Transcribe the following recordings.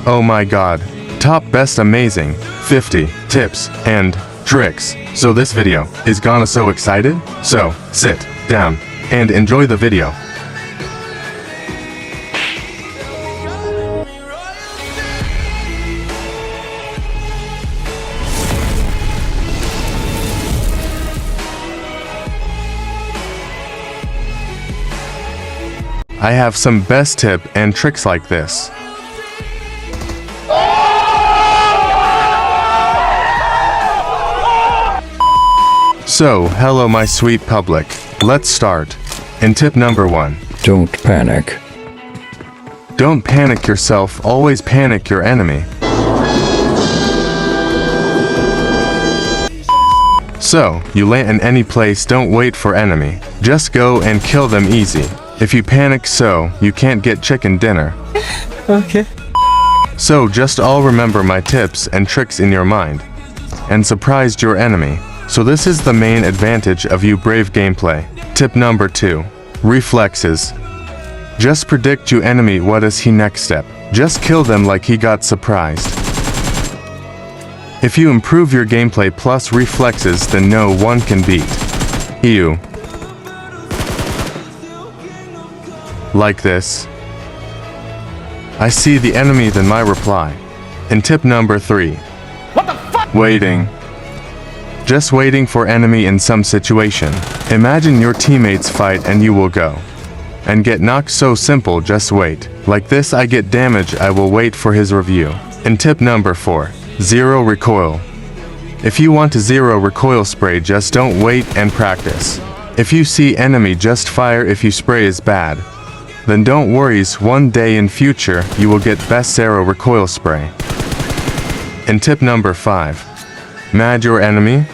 Oh my god. Top best amazing 50 tips and tricks. So this video is gonna so excited? So sit down and enjoy the video. I have some best tip and tricks like this. So, hello my sweet public. Let's start. And tip number 1. Don't panic. Don't panic yourself, always panic your enemy. So, you land in any place, don't wait for enemy. Just go and kill them easy. If you panic so, you can't get chicken dinner. Okay. So just all remember my tips and tricks in your mind. And surprised your enemy. So this is the main advantage of you brave gameplay. Tip number 2. Reflexes. Just predict your enemy what is he next step. Just kill them like he got surprised. If you improve your gameplay plus reflexes, then no one can beat you. Like this. I see the enemy, then my reply. And tip number 3. What the fuck? Waiting. Just waiting for enemy in some situation. Imagine your teammates fight and you will go and get knocked. So simple, just wait. Like this, I get damage, I will wait for his review. And tip number 4. Zero recoil. If you want to zero recoil spray, just don't wait and practice. If you see enemy, just fire. If you spray is bad, then don't worry, one day in future you will get best zero recoil spray. And tip number 5. Mad your enemy.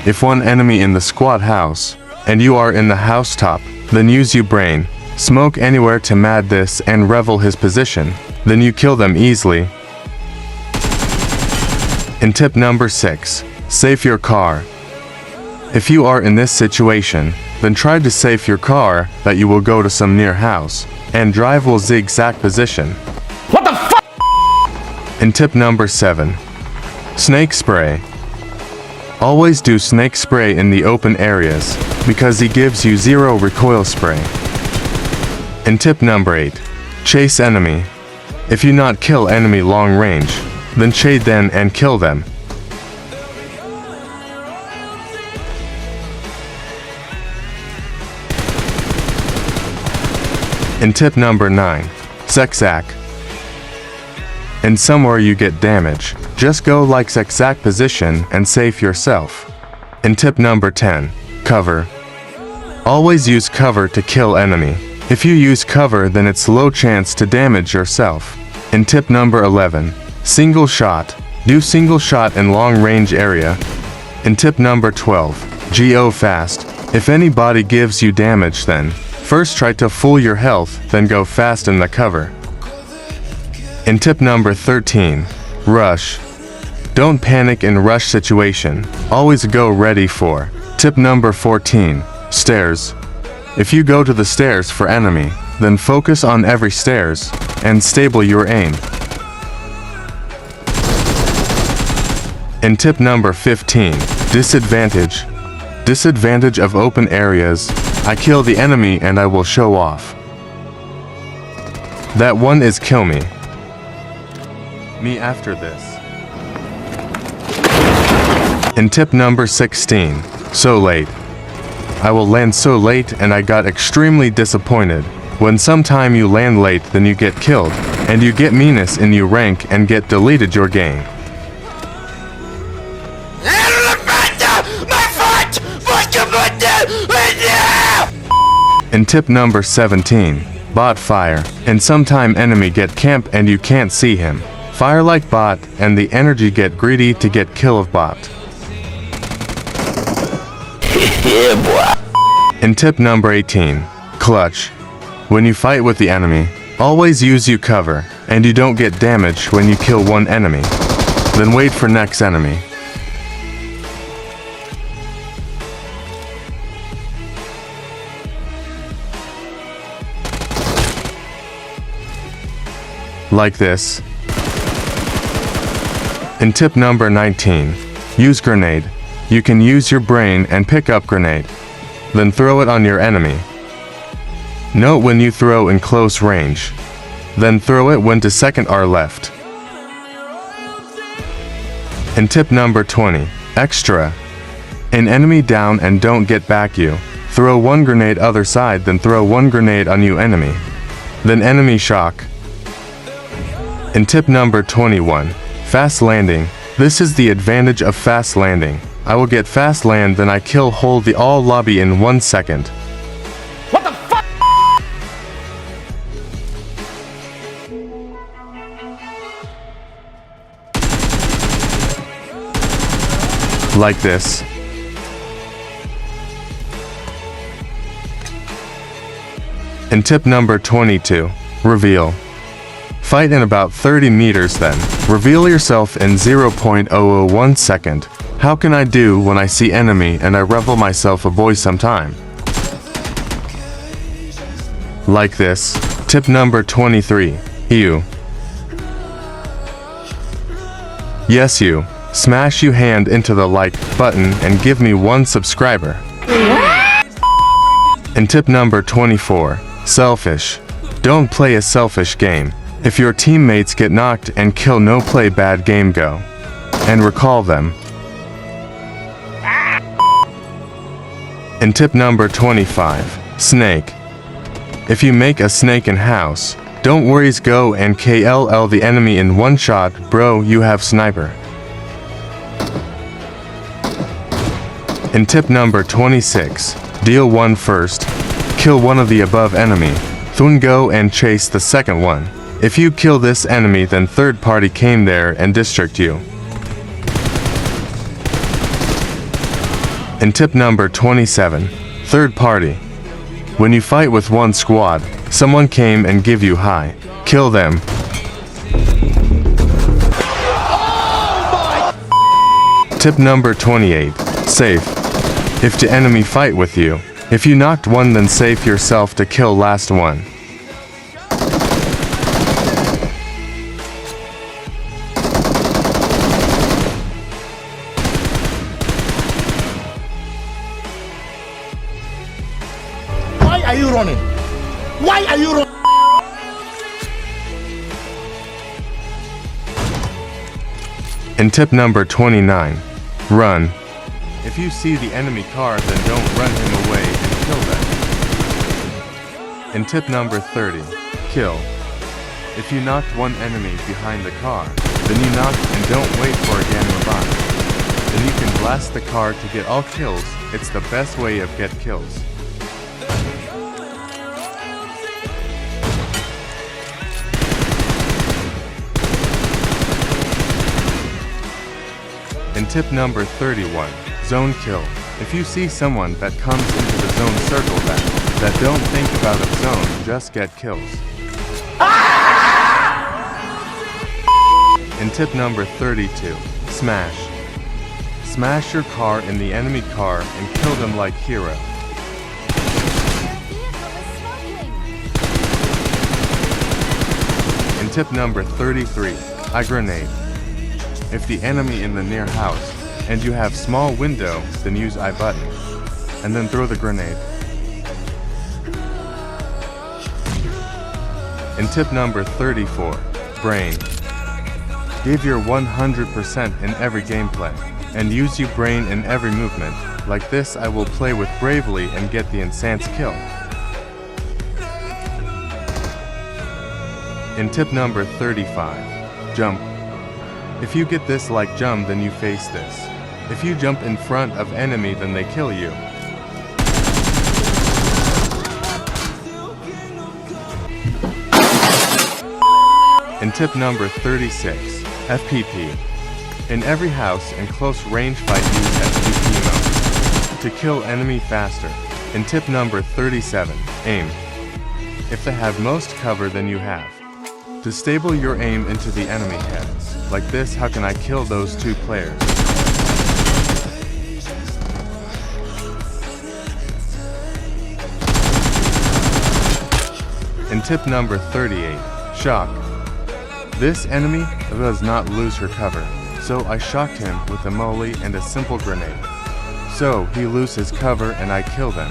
If one enemy in the squad house and you are in the housetop, then use your brain. Smoke anywhere to mad this and revel his position. Then you kill them easily. And tip number 6. Save your car. If you are in this situation, then try to save your car that you will go to some near house and drive will zigzag position. What the fuck? And tip number 7. Snake spray. Always do snake spray in the open areas because he gives you zero recoil spray. And tip number 8. Chase enemy. If you not kill enemy long range, then chase them and kill them. And tip number 9. Zigzag. And somewhere you get damage, just go like zigzag position and save yourself. And tip number 10. Cover. Always use cover to kill enemy. If you use cover, then it's low chance to damage yourself. And tip number 11. Single shot. Do single shot in long range area. And tip number 12. Go fast. If anybody gives you damage, then first try to full your health, then go fast in the cover. And tip number 13. Rush. Don't panic in rush situation. Always go ready for. Tip number 14. Stairs. If you go to the stairs for enemy, then focus on every stairs and stable your aim. And tip number 15. Disadvantage. Disadvantage of open areas. I kill the enemy and I will show off. That one is kill me. Me after this. And tip number 16. So late. I will land so late and I got extremely disappointed. When sometime you land late, then you get killed and you get minus in your rank and get deleted your game. And tip number 17. Bot fire. And sometime enemy get camp and you can't see him. Fire like bot and the energy get greedy to get kill of bot. Yeah, boy. And tip number 18. Clutch. When you fight with the enemy, always use you cover and you don't get damage when you kill one enemy. Then wait for next enemy. Like this. And tip number 19. Use grenade. You can use your brain and pick up grenade. Then throw it on your enemy. Note when you throw in close range. Then throw it when to second or left. And tip number 20. Extra. An enemy down and don't get back you. Throw one grenade other side, then throw one grenade on you enemy. Then enemy shock. And tip number 21. Fast landing. This is the advantage of fast landing. I will get fast land, then I kill hold the all lobby in 1 second. What the fuck? Like this. And tip number 22. Reveal. Fight in about 30 meters then. Reveal yourself in 0.001 second. How can I do when I see enemy and I reveal myself a voice sometime? Like this. Tip number 23. You. Yes you. Smash you hand into the like button and give me 1 subscriber. And tip number 24. Selfish. Don't play a selfish game. If your teammates get knocked and kill, no play bad game go. And recall them. And tip number 25. Snake. If you make a snake in house, don't worries, go and KLL the enemy in 1 shot, bro, you have sniper. And tip number 26. Deal 1 first. Kill one of the above enemy. Then go and chase the second one. If you kill this enemy, then third party came there and district you. And tip number 27. Third party. When you fight with 1 squad, someone came and give you high. Kill them. Tip number 28. Safe. If the enemy fight with you, if you knocked one, then save yourself to kill last one. Why are you running? Why are you running? And tip number 29. Run. If you see the enemy car, then don't run him away and kill them. And tip number 30. Kill. If you knocked one enemy behind the car, then you knock and don't wait for a gang revive. Then you can blast the car to get all kills. It's the best way of get kills. And tip number 31. Zone kill. If you see someone that comes into the zone circle that don't think about a zone, just get kills. And tip number 32. Smash. Smash your car in the enemy car and kill them like hero. And tip number 33. A grenade. If the enemy in the near house and you have small window, then use I button and then throw the grenade. And tip number 34. Brain. Give your 100% in every gameplay and use your brain in every movement. Like this, I will play with bravely and get the enhanced kill. And tip number 35. Jump. If you get this like jump, then you face this. If you jump in front of enemy, then they kill you. And tip number 36. FPP. In every house and close range fight, use FPP mode to kill enemy faster. And tip number 37. Aim. If they have most cover than you have. To stable your aim into the enemy head. Like this, how can I kill those 2 players? And tip number 38. Shock. This enemy does not lose her cover. So I shocked him with a molly and a simple grenade. So he loses cover and I kill them.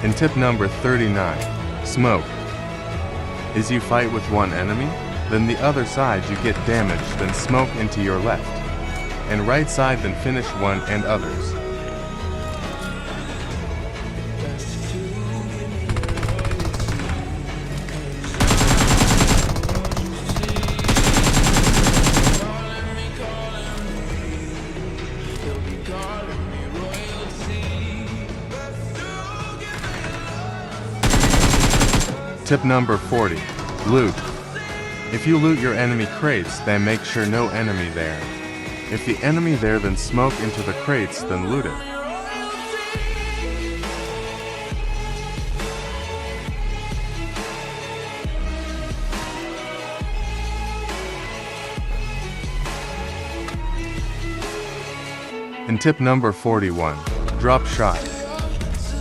And tip number 39, smoke. Is you fight with one enemy, then the other side you get damaged, then smoke into your left. And right side, then finish one and others. Tip number 40, loot. If you loot your enemy crates, then make sure no enemy there. If the enemy there, then smoke into the crates, then loot it. And tip number 41, drop shot.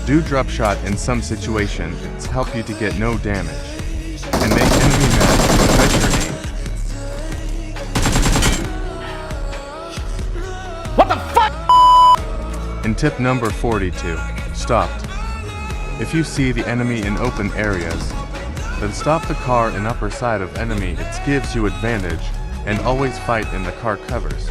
Do drop shot in some situations to help you to get no damage and make enemy mad to affect your aim. What the fuck? And tip number 42, stopped. If you see the enemy in open areas, then stop the car in upper side of enemy. It gives you advantage, and always fight in the car covers.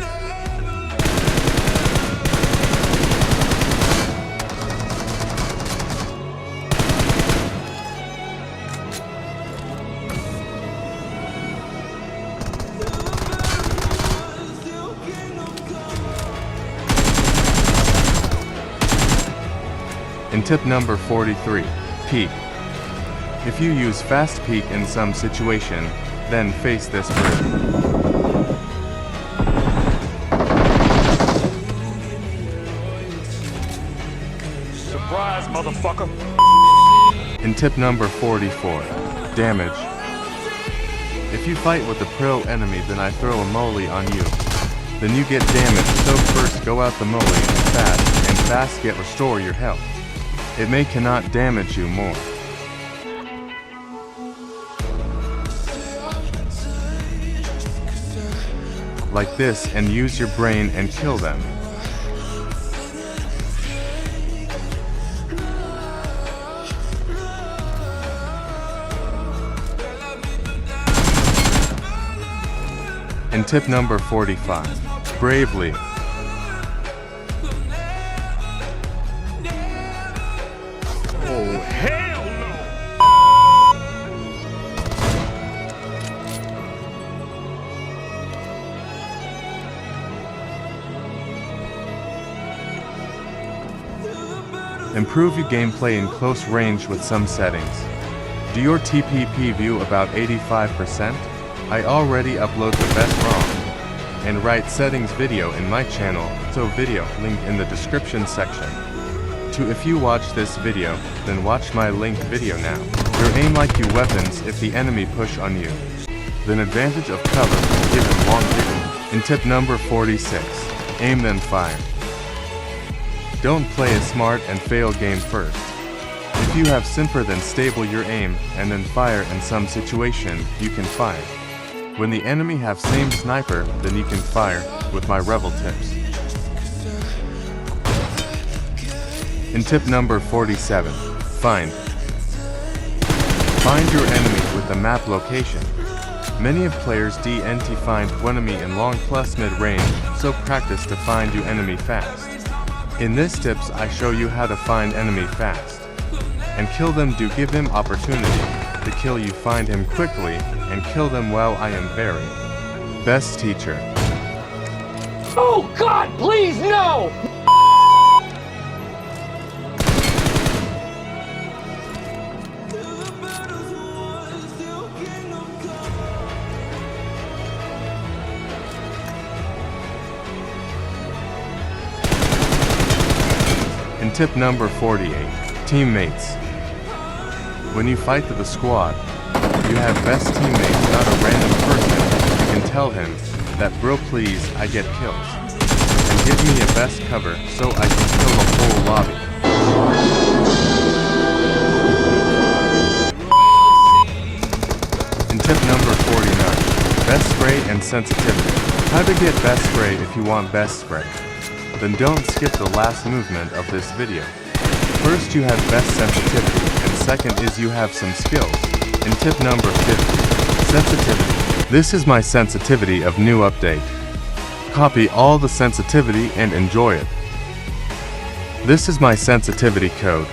And tip number 43, peek. If you use fast peek in some situation, then face this group. Surprise, motherfucker. And tip number 44, damage. If you fight with a pro enemy, then I throw a molly on you. Then you get damage, so first go out the molly and fast get restore your health. It may cannot damage you more. Like this, and use your brain and kill them. And tip number 45, bravely. Oh, hell no! Improve your gameplay in close range with some settings. Do your TPP view about 85%? I already upload the best ROM and right settings video in my channel, so video link in the description section. If you watch this video, then watch my linked video now. Your aim like you weapons if the enemy push on you. Then advantage of cover, give him long giggle. And tip number 46, aim then fire. Don't play a smart and fail game first. If you have simper, then stable your aim and then fire in some situation, you can fire. When the enemy have same sniper, then you can fire with my rebel tips. And tip number 47, find. Find your enemy with the map location. Many of players DNT find enemy in long plus mid range, so practice to find you enemy fast. In this tips I show you how to find enemy fast. And kill them, do give him opportunity to kill you, find him quickly, and kill them while I am very best teacher. Oh God, please no! And tip number 48, teammates. When you fight with a squad, You have best teammate, not a random person. You can tell him that, bro, please, I get kills. And give me a best cover so I can kill the whole lobby. And tip number 49, best spray and sensitivity. How to get best spray? If you want best spray, then don't skip the last movement of this video. First, you have best sensitivity, and second is you have some skills. In tip number 50, sensitivity. This is my sensitivity of new update. Copy all the sensitivity and enjoy it. This is my sensitivity code.